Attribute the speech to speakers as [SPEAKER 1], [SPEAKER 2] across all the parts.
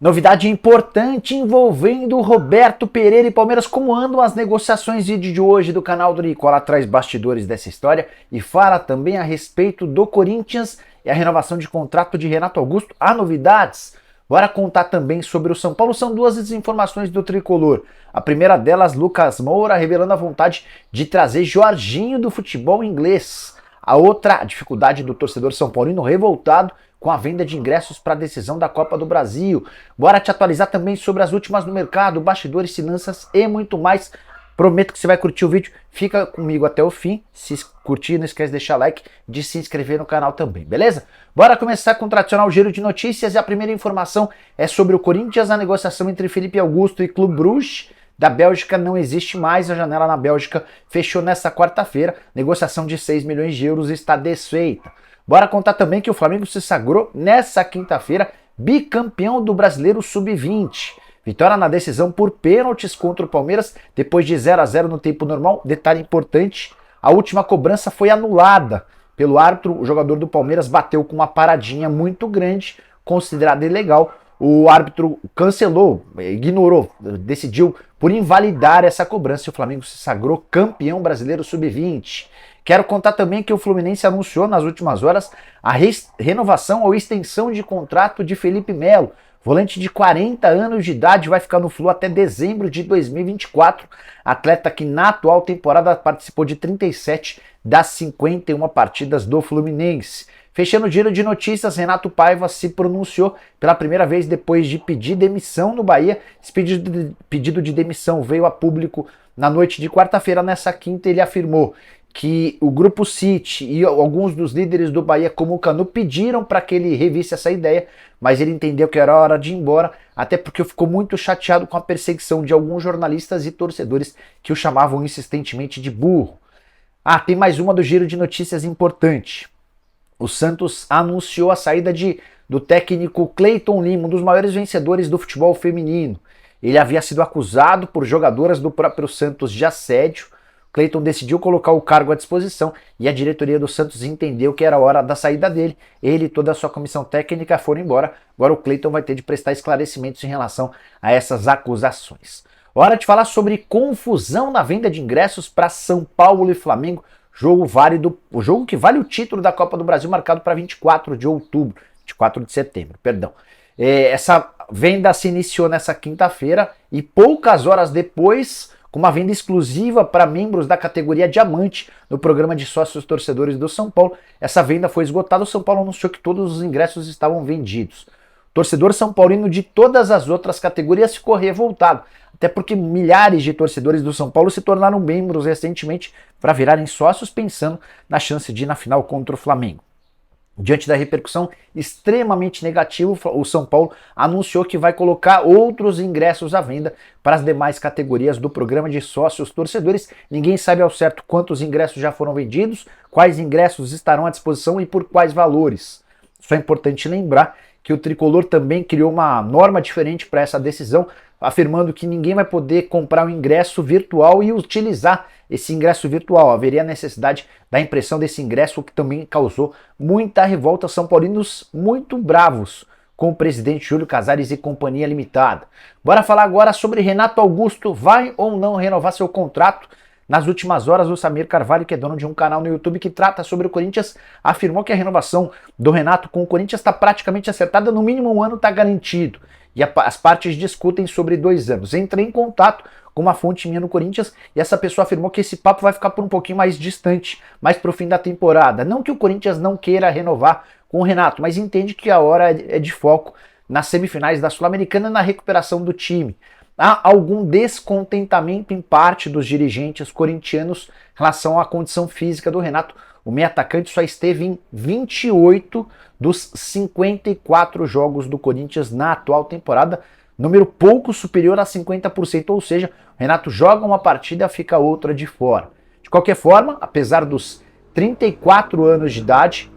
[SPEAKER 1] Novidade importante envolvendo Roberto Pereira e Palmeiras. Como andam as negociações? Vídeo de hoje do canal do Nicola traz bastidores dessa história e fala também a respeito do Corinthians e a renovação de contrato de Renato Augusto. Há novidades? Bora contar também sobre o São Paulo. São duas desinformações do tricolor. A primeira delas, Lucas Moura revelando a vontade de trazer Jorginho do futebol inglês. A outra, a dificuldade do torcedor são paulino revoltado com a venda de ingressos para a decisão da Copa do Brasil. Bora te atualizar também sobre as últimas no mercado, bastidores, finanças e muito mais. Prometo que você vai curtir o vídeo. Fica comigo até o fim. Se curtir, não esquece de deixar like, de se inscrever no canal também, beleza? Bora começar com o tradicional giro de notícias. E a primeira informação é sobre o Corinthians. A negociação entre Felipe Augusto e Clube Brugge da Bélgica não existe mais. A janela na Bélgica fechou nesta quarta-feira. Negociação de 6 milhões de euros está desfeita. Bora contar também que o Flamengo se sagrou nessa quinta-feira bicampeão do Brasileiro Sub-20. Vitória na decisão por pênaltis contra o Palmeiras, depois de 0-0 no tempo normal. Detalhe importante, a última cobrança foi anulada pelo árbitro. O jogador do Palmeiras bateu com uma paradinha muito grande, considerada ilegal. O árbitro cancelou, ignorou, decidiu por invalidar essa cobrança e o Flamengo se sagrou campeão brasileiro Sub-20. Quero contar também que o Fluminense anunciou nas últimas horas a renovação ou extensão de contrato de Felipe Melo. Volante de 40 anos de idade, vai ficar no Flu até dezembro de 2024. Atleta que na atual temporada participou de 37 das 51 partidas do Fluminense. Fechando o giro de notícias, Renato Paiva se pronunciou pela primeira vez depois de pedir demissão no Bahia. Esse pedido de demissão veio a público na noite de quarta-feira. Nessa quinta ele afirmou que o Grupo City e alguns dos líderes do Bahia, como o Canu, pediram para que ele revisse essa ideia, mas ele entendeu que era hora de ir embora, até porque ficou muito chateado com a perseguição de alguns jornalistas e torcedores que o chamavam insistentemente de burro. Tem mais uma do giro de notícias importante. O Santos anunciou a saída do técnico Cleiton Lima, um dos maiores vencedores do futebol feminino. Ele havia sido acusado por jogadoras do próprio Santos de assédio. Cleiton decidiu colocar o cargo à disposição e a diretoria do Santos entendeu que era hora da saída dele. Ele e toda a sua comissão técnica foram embora. Agora o Cleiton vai ter de prestar esclarecimentos em relação a essas acusações. Hora de falar sobre confusão na venda de ingressos para São Paulo e Flamengo. Jogo que vale o título da Copa do Brasil, marcado para 24 de setembro, perdão. Essa venda se iniciou nessa quinta-feira e poucas horas depois, com uma venda exclusiva para membros da categoria Diamante no programa de sócios torcedores do São Paulo. Essa venda foi esgotada, o São Paulo anunciou que todos os ingressos estavam vendidos. O torcedor são paulino de todas as outras categorias ficou revoltado, até porque milhares de torcedores do São Paulo se tornaram membros recentemente para virarem sócios, pensando na chance de ir na final contra o Flamengo. Diante da repercussão extremamente negativa, o São Paulo anunciou que vai colocar outros ingressos à venda para as demais categorias do programa de sócios torcedores. Ninguém sabe ao certo quantos ingressos já foram vendidos, quais ingressos estarão à disposição e por quais valores. Só é importante lembrar que o Tricolor também criou uma norma diferente para essa decisão, afirmando que ninguém vai poder comprar um ingresso virtual e utilizar esse ingresso virtual. Haveria necessidade da impressão desse ingresso, o que também causou muita revolta. São paulinos muito bravos com o presidente Júlio Casares e Companhia Limitada. Bora falar agora sobre Renato Augusto. Vai ou não renovar seu contrato? Nas últimas horas, o Samir Carvalho, que é dono de um canal no YouTube que trata sobre o Corinthians, afirmou que a renovação do Renato com o Corinthians está praticamente acertada, no mínimo um ano está garantido. E as partes discutem sobre 2 anos. Entrei em contato com uma fonte minha no Corinthians e essa pessoa afirmou que esse papo vai ficar por um pouquinho mais distante, mais pro fim da temporada. Não que o Corinthians não queira renovar com o Renato, mas entende que a hora é de foco nas semifinais da Sul-Americana e na recuperação do time. Há algum descontentamento em parte dos dirigentes corintianos em relação à condição física do Renato. O meio atacante só esteve em 28 dos 54 jogos do Corinthians na atual temporada, número pouco superior a 50%, ou seja, o Renato joga uma partida e fica outra de fora. De qualquer forma, apesar dos 34 anos de idade,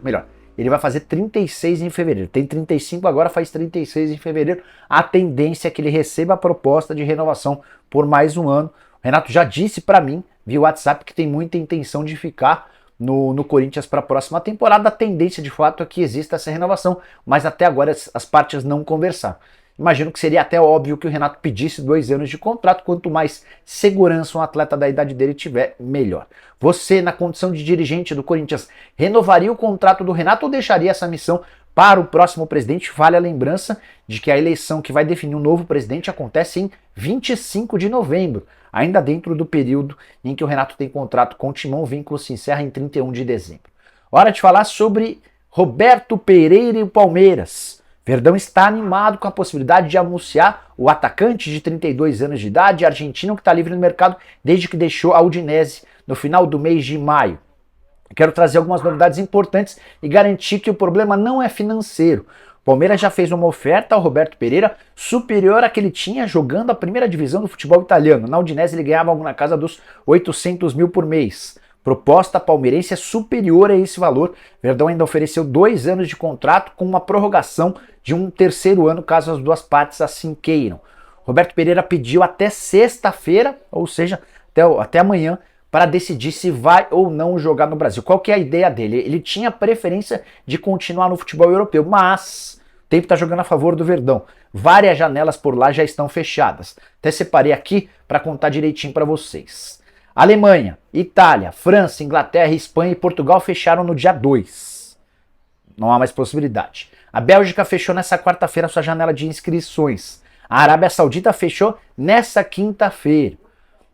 [SPEAKER 1] ele vai fazer 36 em fevereiro, tem 35 agora, faz 36 em fevereiro, a tendência é que ele receba a proposta de renovação por mais um ano. O Renato já disse para mim, via WhatsApp, que tem muita intenção de ficar no Corinthians para a próxima temporada. A tendência de fato é que exista essa renovação, mas até agora as partes não conversaram. imagino que seria até óbvio que o Renato pedisse 2 anos de contrato. Quanto mais segurança um atleta da idade dele tiver, melhor. Você, na condição de dirigente do Corinthians, renovaria o contrato do Renato ou deixaria essa missão para o próximo presidente? Vale a lembrança de que a eleição que vai definir o novo presidente acontece em 25 de novembro, ainda dentro do período em que o Renato tem contrato com o Timão. O vínculo se encerra em 31 de dezembro. Hora de falar sobre Roberto Pereira e o Palmeiras. Verdão está animado com a possibilidade de anunciar o atacante de 32 anos de idade, argentino, que está livre no mercado desde que deixou a Udinese no final do mês de maio. Quero trazer algumas novidades importantes e garantir que o problema não é financeiro. O Palmeiras já fez uma oferta ao Roberto Pereira superior à que ele tinha jogando a primeira divisão do futebol italiano. Na Udinese ele ganhava algo na casa dos 800 mil por mês. Proposta palmeirense é superior a esse valor. Verdão ainda ofereceu 2 anos de contrato com uma prorrogação de um terceiro ano, caso as duas partes assim queiram. Roberto Pereira pediu até sexta-feira, ou seja, até amanhã, para decidir se vai ou não jogar no Brasil. Qual que é a ideia dele? Ele tinha preferência de continuar no futebol europeu, mas o tempo está jogando a favor do Verdão. Várias janelas por lá já estão fechadas. Até separei aqui para contar direitinho para vocês. Alemanha, Itália, França, Inglaterra, Espanha e Portugal fecharam no dia 2. Não há mais possibilidade. A Bélgica fechou nessa quarta-feira sua janela de inscrições. A Arábia Saudita fechou nessa quinta-feira.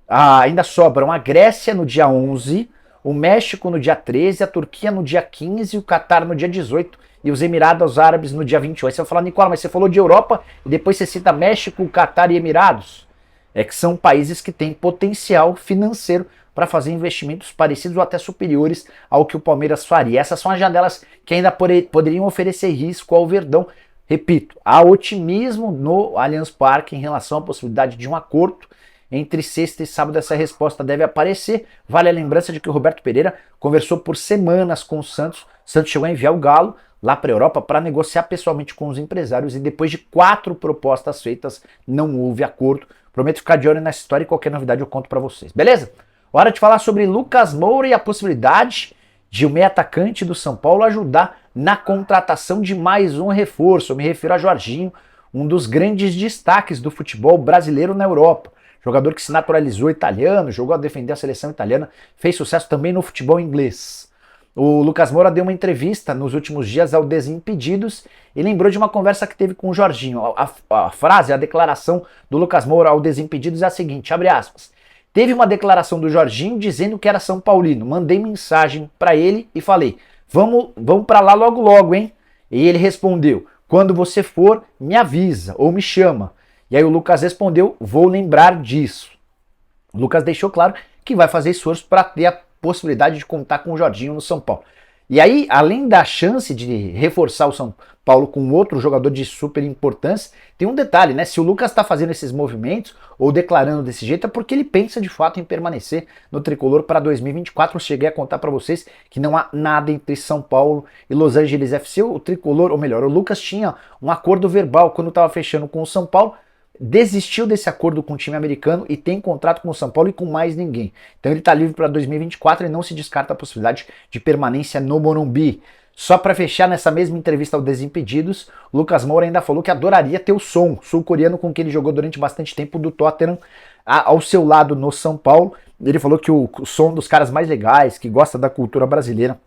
[SPEAKER 1] Ainda sobram a Grécia no dia 11, o México no dia 13, a Turquia no dia 15, o Catar no dia 18 e os Emirados Árabes no dia 28. Aí você vai falar, Nicola, mas você falou de Europa e depois você cita México, Catar e Emirados. É que são países que têm potencial financeiro para fazer investimentos parecidos ou até superiores ao que o Palmeiras faria. Essas são as janelas que ainda poderiam oferecer risco ao Verdão. Repito, há otimismo no Allianz Parque em relação à possibilidade de um acordo. Entre sexta e sábado essa resposta deve aparecer. Vale a lembrança de que o Roberto Pereira conversou por semanas com o Santos. O Santos chegou a enviar o Galo lá para a Europa para negociar pessoalmente com os empresários e depois de 4 propostas feitas não houve acordo. Prometo ficar de olho nessa história e qualquer novidade eu conto para vocês. Beleza? Hora de falar sobre Lucas Moura e a possibilidade de o meio atacante do São Paulo ajudar na contratação de mais um reforço. Eu me refiro a Jorginho, um dos grandes destaques do futebol brasileiro na Europa. Jogador que se naturalizou italiano, jogou a defender a seleção italiana, fez sucesso também no futebol inglês. O Lucas Moura deu uma entrevista nos últimos dias ao Desimpedidos e lembrou de uma conversa que teve com o Jorginho. A frase, a declaração do Lucas Moura ao Desimpedidos é a seguinte, abre aspas. Teve uma declaração do Jorginho dizendo que era São Paulino. Mandei mensagem para ele e falei, vamos para lá logo logo, hein? E ele respondeu, quando você for, me avisa ou me chama. E aí o Lucas respondeu, vou lembrar disso. O Lucas deixou claro que vai fazer esforço para ter a possibilidade de contar com o Jorginho no São Paulo. E aí, além da chance de reforçar o São Paulo com outro jogador de super importância, tem um detalhe, né? Se o Lucas está fazendo esses movimentos ou declarando desse jeito, é porque ele pensa de fato em permanecer no tricolor para 2024. Eu cheguei a contar para vocês que não há nada entre São Paulo e Los Angeles FC. O tricolor, ou melhor, o Lucas tinha um acordo verbal quando estava fechando com o São Paulo, desistiu desse acordo com o time americano e tem contrato com o São Paulo e com mais ninguém. Então ele está livre para 2024 e não se descarta a possibilidade de permanência no Morumbi. Só para fechar, nessa mesma entrevista ao Desimpedidos, Lucas Moura ainda falou que adoraria ter o Son, sul-coreano com quem ele jogou durante bastante tempo do Tottenham, ao seu lado no São Paulo. Ele falou que o Son é um dos caras mais legais, que gosta da cultura brasileira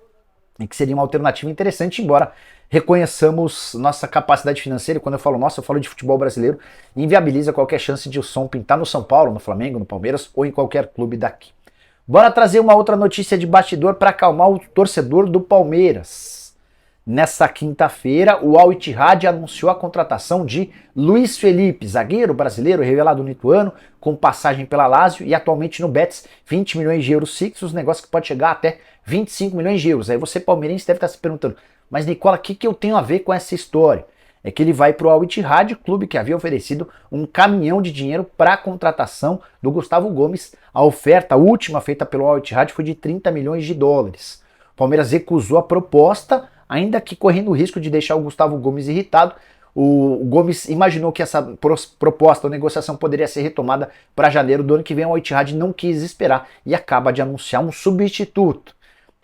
[SPEAKER 1] e que seria uma alternativa interessante, embora reconheçamos nossa capacidade financeira. Quando eu falo nossa, eu falo de futebol brasileiro, inviabiliza qualquer chance de o Son pintar no São Paulo, no Flamengo, no Palmeiras ou em qualquer clube daqui. Bora trazer uma outra notícia de bastidor para acalmar o torcedor do Palmeiras. Nessa quinta-feira, o Al Ittihad anunciou a contratação de Luiz Felipe, zagueiro brasileiro revelado no lituano, com passagem pela Lazio e atualmente no Betis, 20 milhões de euros fixos, negócio que pode chegar até 25 milhões de euros. Aí você palmeirense deve estar se perguntando, mas Nicola, o que eu tenho a ver com essa história? É que ele vai para o Al Ittihad, clube que havia oferecido um caminhão de dinheiro para a contratação do Gustavo Gomes. A oferta, a última feita pelo Al Ittihad, foi de 30 milhões de dólares. O Palmeiras recusou a proposta, ainda que correndo o risco de deixar o Gustavo Gomes irritado. O Gomes imaginou que essa proposta ou negociação poderia ser retomada para janeiro do ano que vem. O Al Ittihad não quis esperar e acaba de anunciar um substituto.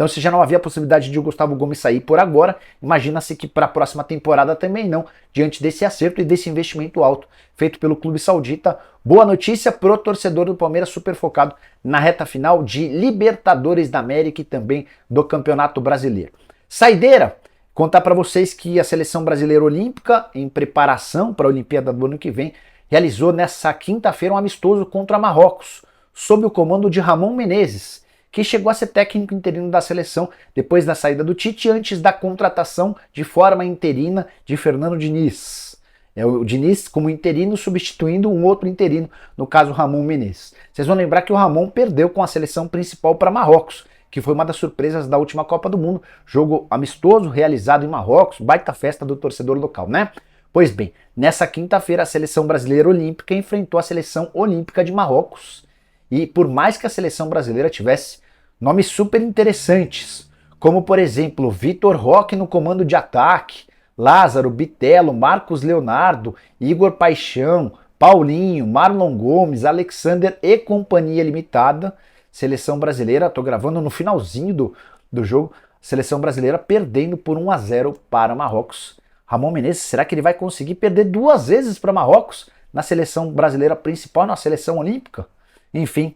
[SPEAKER 1] Então, se já não havia possibilidade de o Gustavo Gomes sair por agora, imagina-se que para a próxima temporada também não, diante desse acerto e desse investimento alto feito pelo clube saudita. Boa notícia pro torcedor do Palmeiras, super focado na reta final de Libertadores da América e também do Campeonato Brasileiro. Saideira, contar para vocês que a Seleção Brasileira Olímpica, em preparação para a Olimpíada do ano que vem, realizou nessa quinta-feira um amistoso contra Marrocos, sob o comando de Ramon Menezes, que chegou a ser técnico interino da seleção depois da saída do Tite, antes da contratação de forma interina de Fernando Diniz. O Diniz como interino substituindo um outro interino, no caso Ramon Menezes. Vocês vão lembrar que o Ramon perdeu com a seleção principal para Marrocos, que foi uma das surpresas da última Copa do Mundo, jogo amistoso realizado em Marrocos, baita festa do torcedor local, né? Pois bem, nessa quinta-feira a Seleção Brasileira Olímpica enfrentou a Seleção Olímpica de Marrocos. E por mais que a seleção brasileira tivesse nomes super interessantes, como por exemplo Vitor Roque no comando de ataque, Lázaro, Bitelo, Marcos Leonardo, Igor Paixão, Paulinho, Marlon Gomes, Alexander e companhia limitada, seleção brasileira, tô gravando no finalzinho do jogo, seleção brasileira perdendo por 1-0 para Marrocos. Ramon Menezes, será que ele vai conseguir perder 2 vezes para Marrocos na seleção brasileira principal, na seleção olímpica? Enfim,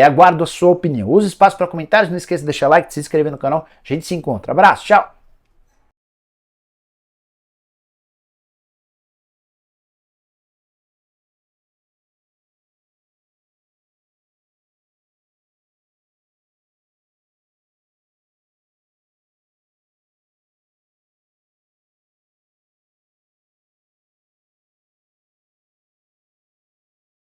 [SPEAKER 1] aguardo a sua opinião. Use espaço para comentários, não esqueça de deixar like, de se inscrever no canal. A gente se encontra. Abraço, tchau!